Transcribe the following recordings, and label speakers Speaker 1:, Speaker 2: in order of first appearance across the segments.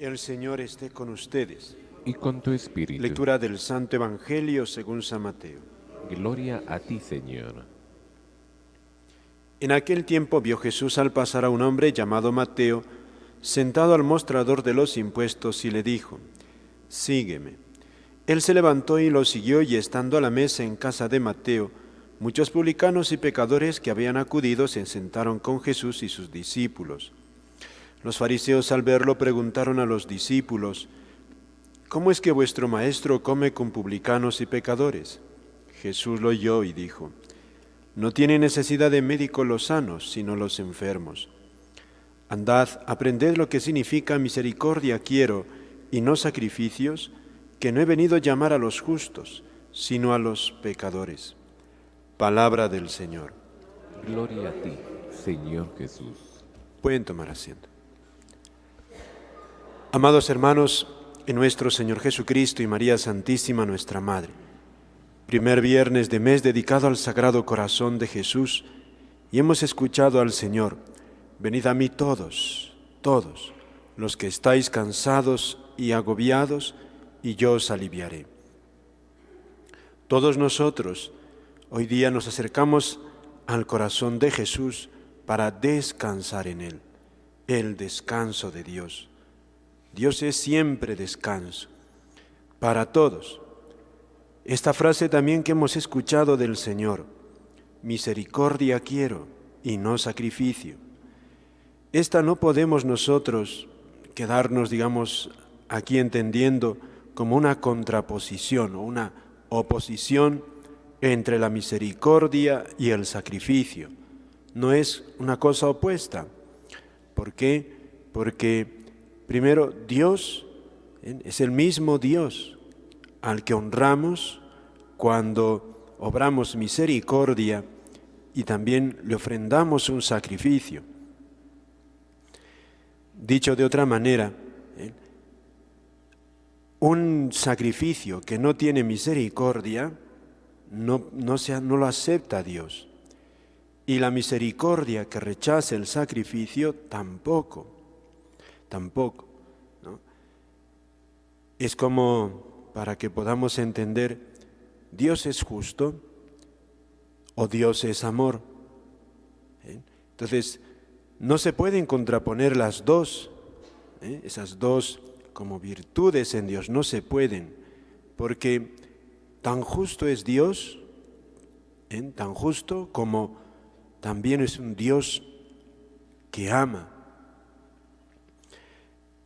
Speaker 1: El Señor esté con ustedes.
Speaker 2: Y con tu espíritu.
Speaker 1: Lectura del Santo Evangelio según San Mateo.
Speaker 2: Gloria a ti, Señor.
Speaker 1: En aquel tiempo vio Jesús al pasar a un hombre llamado Mateo, sentado al mostrador de los impuestos, y le dijo: «Sígueme». Él se levantó y lo siguió, y estando a la mesa en casa de Mateo, muchos publicanos y pecadores que habían acudido se sentaron con Jesús y sus discípulos. Los fariseos, al verlo, preguntaron a los discípulos: «¿Cómo es que vuestro maestro come con publicanos y pecadores?». Jesús lo oyó y dijo: «No tiene necesidad de médico los sanos, sino los enfermos. Andad, aprended lo que significa misericordia quiero y no sacrificios, que no he venido a llamar a los justos, sino a los pecadores». Palabra del Señor.
Speaker 2: Gloria a ti, Señor Jesús.
Speaker 1: Pueden tomar asiento. Amados hermanos, en nuestro Señor Jesucristo y María Santísima, nuestra Madre, primer viernes de mes dedicado al Sagrado Corazón de Jesús, y hemos escuchado al Señor: «Venid a mí todos, todos, los que estáis cansados y agobiados, y yo os aliviaré». Todos nosotros hoy día nos acercamos al corazón de Jesús para descansar en Él, el descanso de Dios. Dios es siempre descanso, para todos. Esta frase también que hemos escuchado del Señor: misericordia quiero y no sacrificio. Esta no podemos nosotros quedarnos, digamos, aquí entendiendo como una contraposición o una oposición entre la misericordia y el sacrificio. No es una cosa opuesta. ¿Por qué? Porque primero, Dios es el mismo Dios al que honramos cuando obramos misericordia y también le ofrendamos un sacrificio. Dicho de otra manera, un sacrificio que no tiene misericordia no lo acepta Dios. Y la misericordia que rechaza el sacrificio tampoco, ¿no? Es como, para que podamos entender, Dios es justo o Dios es amor. Entonces, no se pueden contraponer las dos, esas dos como virtudes en Dios, no se pueden, porque tan justo es Dios, tan justo como también es un Dios que ama.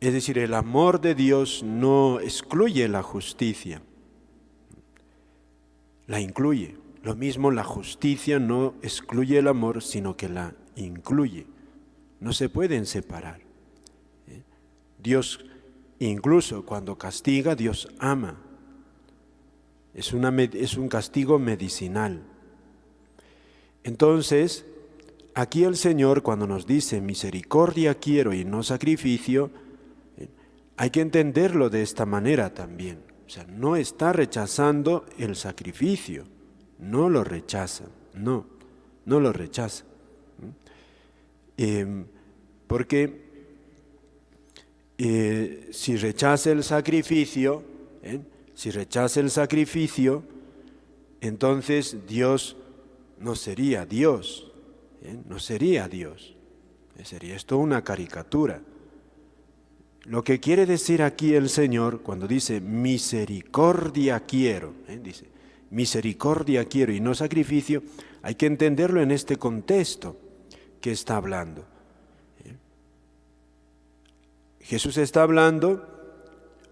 Speaker 1: Es decir, el amor de Dios no excluye la justicia, la incluye. Lo mismo, la justicia no excluye el amor, sino que la incluye. No se pueden separar. Dios, incluso cuando castiga, Dios ama. Es un castigo medicinal. Entonces, aquí el Señor, cuando nos dice misericordia quiero y no sacrificio, hay que entenderlo de esta manera también. O sea, no está rechazando el sacrificio, no lo rechaza, no lo rechaza. Porque si rechaza el sacrificio, entonces Dios no sería Dios, no sería Dios. Sería esto una caricatura. Lo que quiere decir aquí el Señor cuando dice misericordia quiero, dice misericordia quiero y no sacrificio, hay que entenderlo en este contexto que está hablando. Jesús está hablando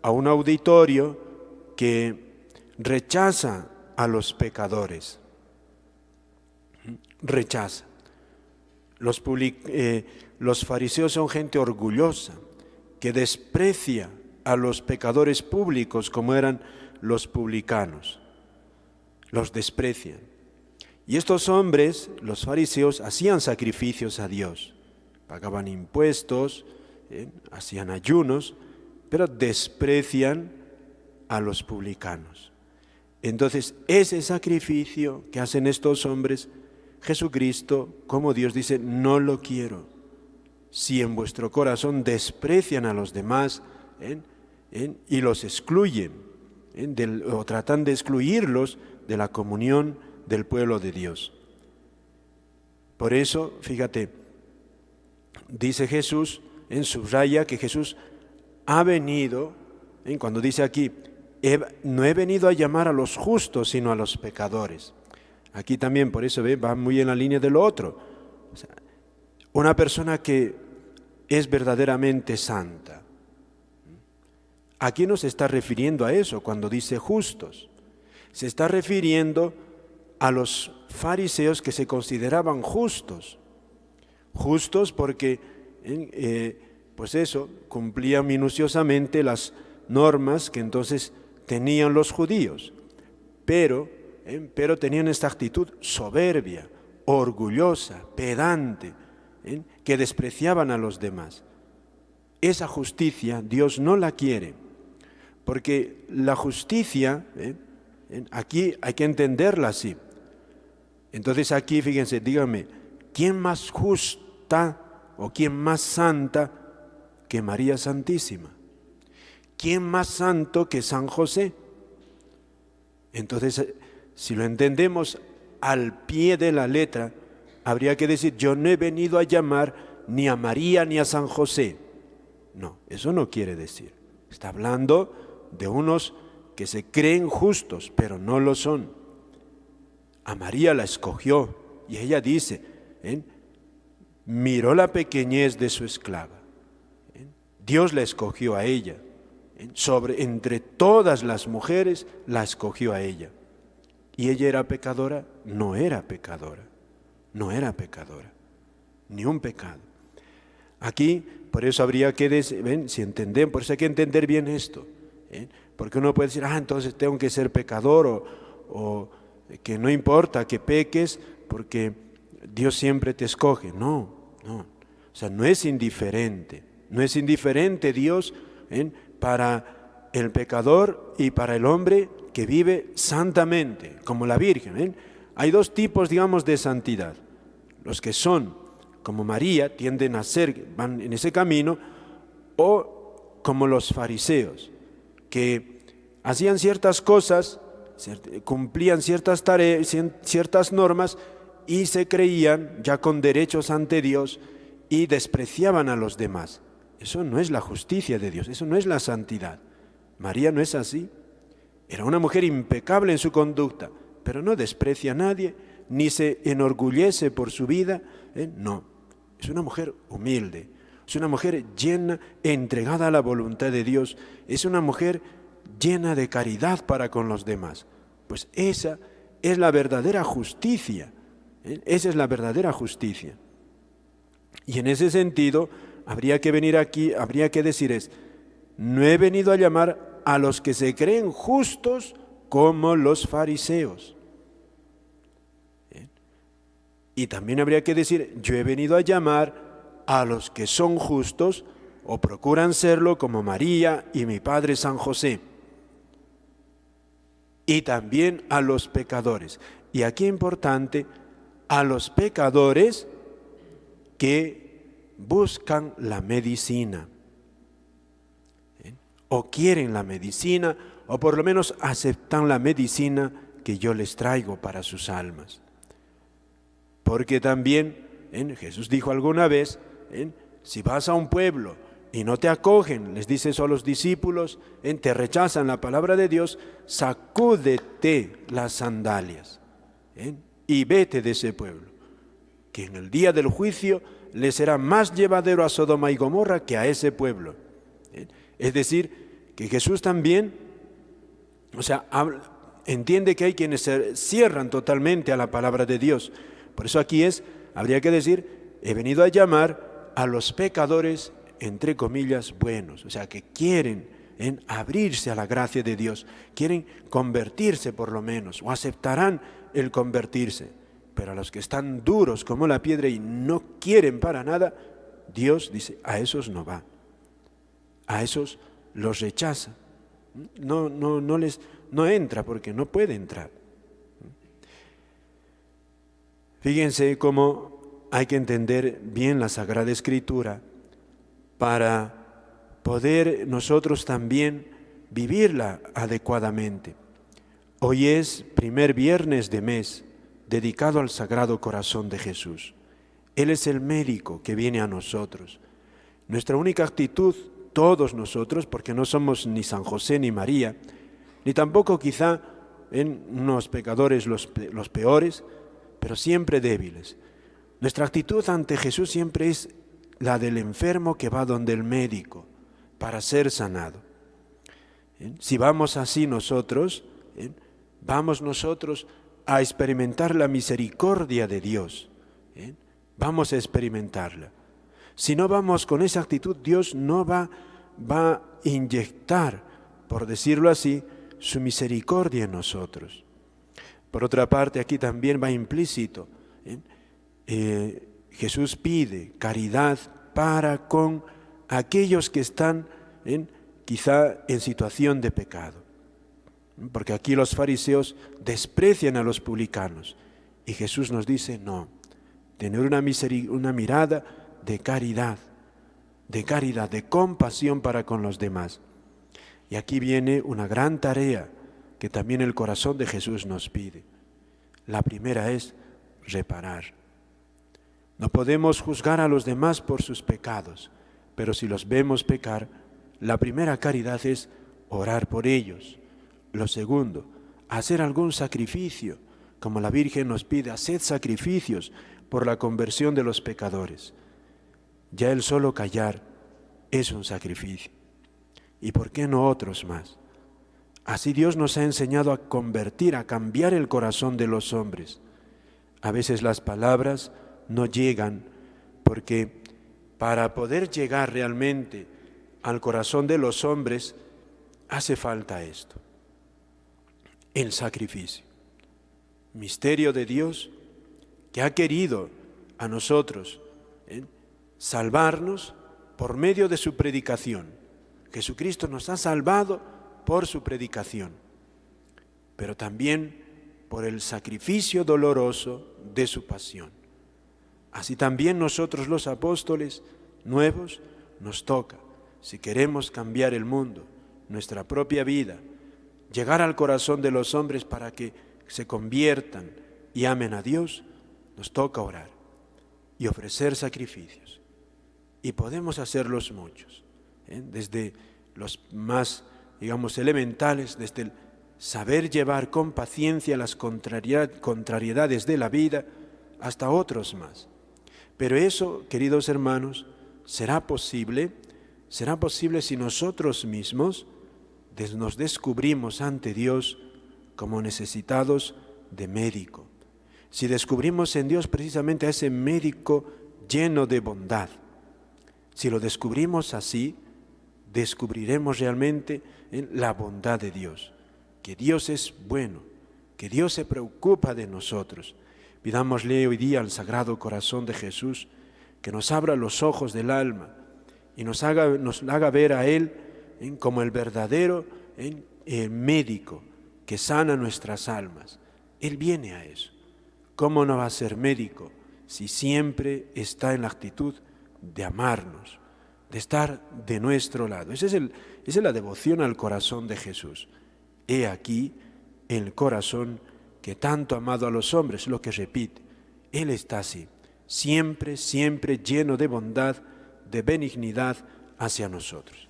Speaker 1: a un auditorio que rechaza a los pecadores. Rechaza. Los fariseos son gente orgullosa que desprecia a los pecadores públicos como eran los publicanos. Los desprecian. Y estos hombres, los fariseos, hacían sacrificios a Dios. Pagaban impuestos, hacían ayunos, pero desprecian a los publicanos. Entonces, ese sacrificio que hacen estos hombres, Jesucristo, como Dios, dice: no lo quiero. Si en vuestro corazón desprecian a los demás, y los excluyen, o tratan de excluirlos de la comunión del pueblo de Dios. Por eso, fíjate, dice Jesús, subraya que Jesús ha venido, cuando dice aquí, no he venido a llamar a los justos, sino a los pecadores. Aquí también, por eso va muy en la línea de lo otro. O sea, una persona que es verdaderamente santa. Aquí no se está refiriendo a eso cuando dice justos. Se está refiriendo a los fariseos que se consideraban justos. Justos porque, pues eso, cumplían minuciosamente las normas que entonces tenían los judíos. Pero tenían esta actitud soberbia, orgullosa, pedante, que despreciaban a los demás. Esa justicia Dios no la quiere, porque la justicia, aquí hay que entenderla así. Entonces aquí, fíjense, díganme, ¿quién más justa o quién más santa que María Santísima? ¿Quién más santo que San José? Entonces, si lo entendemos al pie de la letra, habría que decir, yo no he venido a llamar ni a María ni a San José. No, eso no quiere decir. Está hablando de unos que se creen justos, pero no lo son. A María la escogió y ella dice, miró la pequeñez de su esclava. Dios la escogió a ella. Entre todas las mujeres la escogió a ella. ¿Y ella era pecadora? No era pecadora. No era pecadora. Ni un pecado. Aquí, por eso habría que, si entendemos, por eso hay que entender bien esto. Porque uno puede decir, entonces tengo que ser pecador o que no importa que peques porque Dios siempre te escoge. No. O sea, no es indiferente. No es indiferente Dios para el pecador y para el hombre que vive santamente, como la Virgen. Hay dos tipos, digamos, de santidad. Los que son, como María, tienden a ser, van en ese camino, o como los fariseos, que hacían ciertas cosas, cumplían ciertas tareas, ciertas normas, y se creían ya con derechos ante Dios y despreciaban a los demás. Eso no es la justicia de Dios, eso no es la santidad. María no es así. Era una mujer impecable en su conducta, pero no desprecia a nadie, ni se enorgullece por su vida. No, es una mujer humilde, es una mujer llena, entregada a la voluntad de Dios, es una mujer llena de caridad para con los demás. Pues esa es la verdadera justicia, esa es la verdadera justicia. Y en ese sentido, habría que venir aquí, habría que decir no he venido a llamar a los que se creen justos como los fariseos. Y también habría que decir, yo he venido a llamar a los que son justos o procuran serlo como María y mi padre San José. Y también a los pecadores. Y aquí es importante, a los pecadores que buscan la medicina. O quieren la medicina, o por lo menos aceptan la medicina que yo les traigo para sus almas. Porque también, Jesús dijo alguna vez, si vas a un pueblo y no te acogen, les dice eso a los discípulos, te rechazan la palabra de Dios, sacúdete las sandalias y vete de ese pueblo, que en el día del juicio le será más llevadero a Sodoma y Gomorra que a ese pueblo. Es decir, que Jesús también, entiende que hay quienes se cierran totalmente a la palabra de Dios. Por eso aquí habría que decir, he venido a llamar a los pecadores, entre comillas, buenos, o sea, que quieren abrirse a la gracia de Dios, quieren convertirse por lo menos, o aceptarán el convertirse. Pero a los que están duros como la piedra y no quieren para nada, Dios dice, a esos no va. A esos los rechaza. No entra porque no puede entrar. Fíjense cómo hay que entender bien la Sagrada Escritura para poder nosotros también vivirla adecuadamente. Hoy es primer viernes de mes dedicado al Sagrado Corazón de Jesús. Él es el médico que viene a nosotros. Nuestra única actitud, todos nosotros, porque no somos ni San José ni María, ni tampoco quizá en unos pecadores los peores, pero siempre débiles. Nuestra actitud ante Jesús siempre es la del enfermo que va donde el médico para ser sanado. Si vamos así nosotros, vamos nosotros a experimentar la misericordia de Dios. Vamos a experimentarla. Si no vamos con esa actitud, Dios no va a inyectar, por decirlo así, su misericordia en nosotros. Por otra parte, aquí también va implícito. Jesús pide caridad para con aquellos que están quizá en situación de pecado. Porque aquí los fariseos desprecian a los publicanos y Jesús nos dice, no, tener una mirada de caridad, de compasión para con los demás. Y aquí viene una gran tarea que también el corazón de Jesús nos pide. La primera es reparar. No podemos juzgar a los demás por sus pecados, pero si los vemos pecar, la primera caridad es orar por ellos. Lo segundo, hacer algún sacrificio, como la Virgen nos pide, haced sacrificios por la conversión de los pecadores. Ya el solo callar es un sacrificio. ¿Y por qué no otros más? Así Dios nos ha enseñado a convertir, a cambiar el corazón de los hombres. A veces las palabras no llegan porque para poder llegar realmente al corazón de los hombres hace falta esto, el sacrificio. Misterio de Dios que ha querido a nosotros salvarnos por medio de su predicación. Jesucristo nos ha salvado por su predicación, pero también por el sacrificio doloroso de su pasión. Así también nosotros los apóstoles nuevos nos toca, si queremos cambiar el mundo, nuestra propia vida, llegar al corazón de los hombres para que se conviertan y amen a Dios, nos toca orar y ofrecer sacrificios. Y podemos hacerlos muchos, desde los más, elementales, desde el saber llevar con paciencia las contrariedades de la vida, hasta otros más. Pero eso, queridos hermanos, será posible si nosotros mismos nos descubrimos ante Dios como necesitados de médico. Si descubrimos en Dios precisamente a ese médico lleno de bondad. Si lo descubrimos así, descubriremos realmente la bondad de Dios, que Dios es bueno, que Dios se preocupa de nosotros. Pidámosle hoy día al Sagrado Corazón de Jesús que nos abra los ojos del alma y nos haga ver a Él como el verdadero médico que sana nuestras almas. Él viene a eso. ¿Cómo no va a ser médico si siempre está en la actitud de amarnos, de estar de nuestro lado? Esa es la devoción al corazón de Jesús. He aquí el corazón que tanto ha amado a los hombres, lo que repite. Él está así, siempre, siempre lleno de bondad, de benignidad hacia nosotros.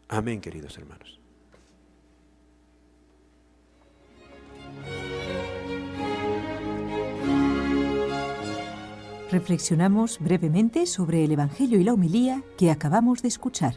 Speaker 1: Amén, queridos hermanos.
Speaker 3: Reflexionamos brevemente sobre el Evangelio y la homilía que acabamos de escuchar.